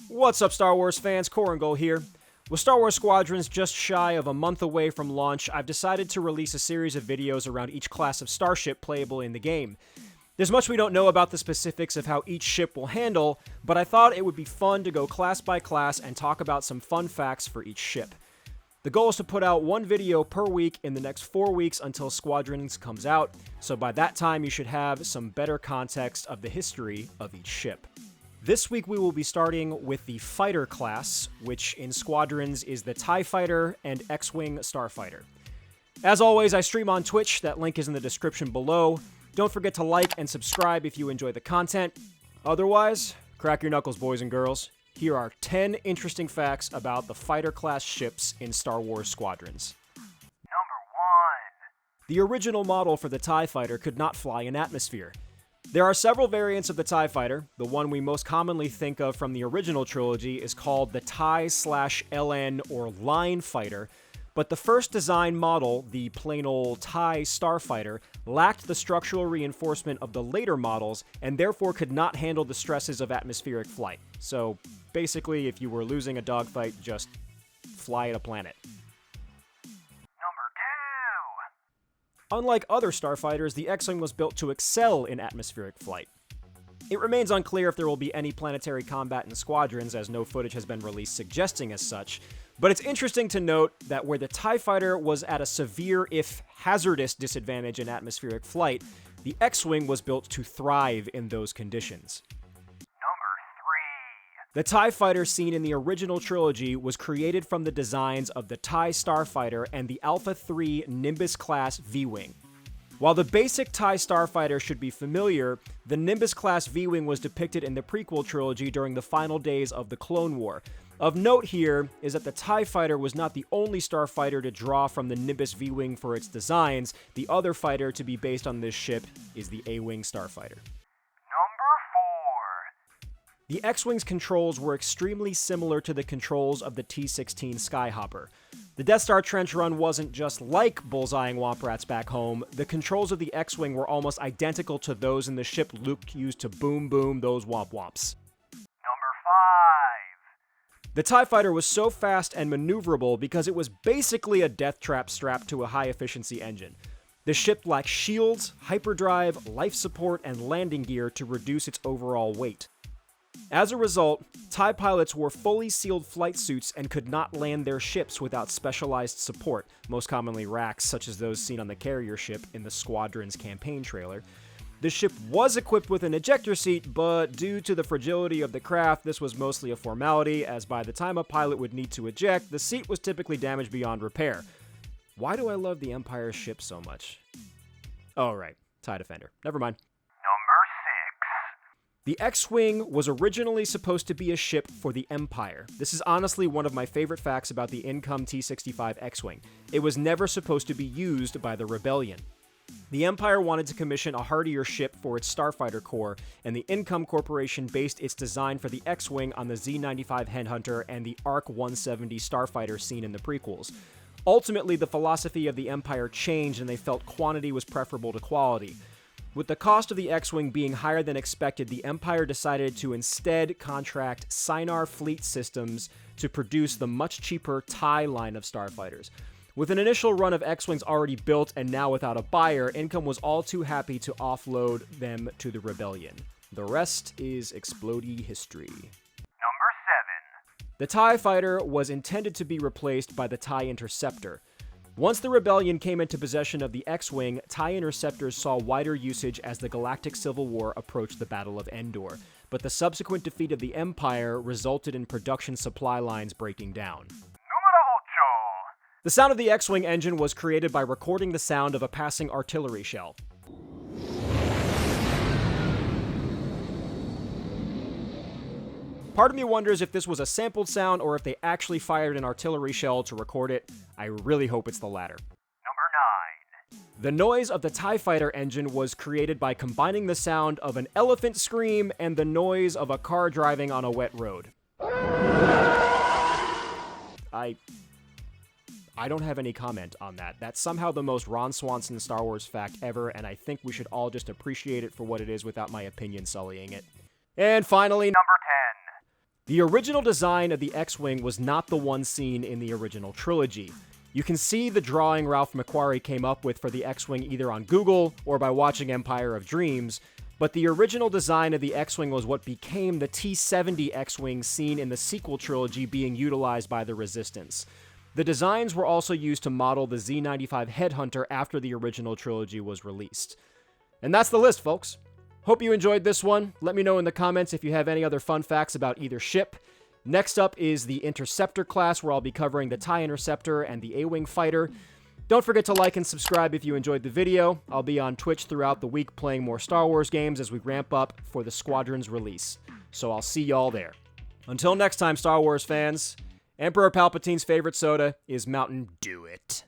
What's up, Star Wars fans? Korangol here. With Star Wars Squadrons just shy of a month away from launch, I've decided to release a series of videos around each class of starship playable in the game. There's much we don't know about the specifics of how each ship will handle, but I thought it would be fun to go class by class and talk about some fun facts for each ship. The goal is to put out one video per week in the next 4 weeks until Squadrons comes out, so by that time you should have some better context of the history of each ship. This week we will be starting with the Fighter class, which in Squadrons is the TIE Fighter and X-Wing Starfighter. As always, I stream on Twitch, that link is in the description below. Don't forget to like and subscribe if you enjoy the content. Otherwise, crack your knuckles, boys and girls. Here are 10 interesting facts about the Fighter class ships in Star Wars Squadrons. Number 1. The original model for the TIE Fighter could not fly in atmosphere. There are several variants of the TIE Fighter. The one we most commonly think of from the original trilogy is called the TIE/LN or Line Fighter, but the first design model, the plain old TIE Starfighter, lacked the structural reinforcement of the later models and therefore could not handle the stresses of atmospheric flight. So basically, if you were losing a dogfight, just fly at a planet. Unlike other starfighters, the X-Wing was built to excel in atmospheric flight. It remains unclear if there will be any planetary combat in Squadrons, as no footage has been released suggesting as such, but it's interesting to note that where the TIE Fighter was at a severe, if hazardous, disadvantage in atmospheric flight, the X-Wing was built to thrive in those conditions. The TIE Fighter seen in the original trilogy was created from the designs of the TIE Starfighter and the Alpha III Nimbus-class V-Wing. While the basic TIE Starfighter should be familiar, the Nimbus-class V-Wing was depicted in the prequel trilogy during the final days of the Clone War. Of note here is that the TIE Fighter was not the only starfighter to draw from the Nimbus V-Wing for its designs. The other fighter to be based on this ship is the A-Wing Starfighter. The X-Wing's controls were extremely similar to the controls of the T-16 Skyhopper. The Death Star trench run wasn't just like bullseyeing Womp Rats back home, the controls of the X-Wing were almost identical to those in the ship Luke used to boom those Womp Womps. Number 5. The TIE Fighter was so fast and maneuverable because it was basically a death trap strapped to a high-efficiency engine. The ship lacked shields, hyperdrive, life support, and landing gear to reduce its overall weight. As a result, TIE pilots wore fully sealed flight suits and could not land their ships without specialized support, most commonly racks such as those seen on the carrier ship in the Squadrons campaign trailer. The ship was equipped with an ejector seat, but due to the fragility of the craft, this was mostly a formality, as by the time a pilot would need to eject, the seat was typically damaged beyond repair. Why do I love the Empire's ship so much? Oh right, TIE Defender. Never mind. The X-Wing was originally supposed to be a ship for the Empire. This is honestly one of my favorite facts about the Income T-65 X-Wing. It was never supposed to be used by the Rebellion. The Empire wanted to commission a hardier ship for its Starfighter Corps, and the Income Corporation based its design for the X-Wing on the Z-95 Headhunter and the ARC-170 Starfighter seen in the prequels. Ultimately, the philosophy of the Empire changed and they felt quantity was preferable to quality. With the cost of the X-Wing being higher than expected, the Empire decided to instead contract Sinar Fleet Systems to produce the much cheaper TIE line of starfighters. With an initial run of X-Wings already built and now without a buyer, Income was all too happy to offload them to the Rebellion. The rest is explodey history. Number 7. The TIE Fighter was intended to be replaced by the TIE Interceptor. Once the Rebellion came into possession of the X-Wing, TIE Interceptors saw wider usage as the Galactic Civil War approached the Battle of Endor, but the subsequent defeat of the Empire resulted in production supply lines breaking down. Numero 8. The sound of the X-Wing engine was created by recording the sound of a passing artillery shell. Part of me wonders if this was a sampled sound or if they actually fired an artillery shell to record it. I really hope it's the latter. Number 9. The noise of the TIE Fighter engine was created by combining the sound of an elephant scream and the noise of a car driving on a wet road. I don't have any comment on that. That's somehow the most Ron Swanson Star Wars fact ever, and I think we should all just appreciate it for what it is without my opinion sullying it. And finally, Number 10. The original design of the X-Wing was not the one seen in the original trilogy. You can see the drawing Ralph McQuarrie came up with for the X-Wing either on Google or by watching Empire of Dreams, but the original design of the X-Wing was what became the T-70 X-Wing seen in the sequel trilogy being utilized by the Resistance. The designs were also used to model the Z-95 Headhunter after the original trilogy was released. And that's the list, folks. Hope you enjoyed this one. Let me know in the comments if you have any other fun facts about either ship. Next up is the Interceptor class, where I'll be covering the TIE Interceptor and the A-Wing fighter. Don't forget to like and subscribe if you enjoyed the video. I'll be on Twitch throughout the week playing more Star Wars games as we ramp up for the Squadrons release. So I'll see y'all there. Until next time, Star Wars fans, Emperor Palpatine's favorite soda is Mountain Dew It.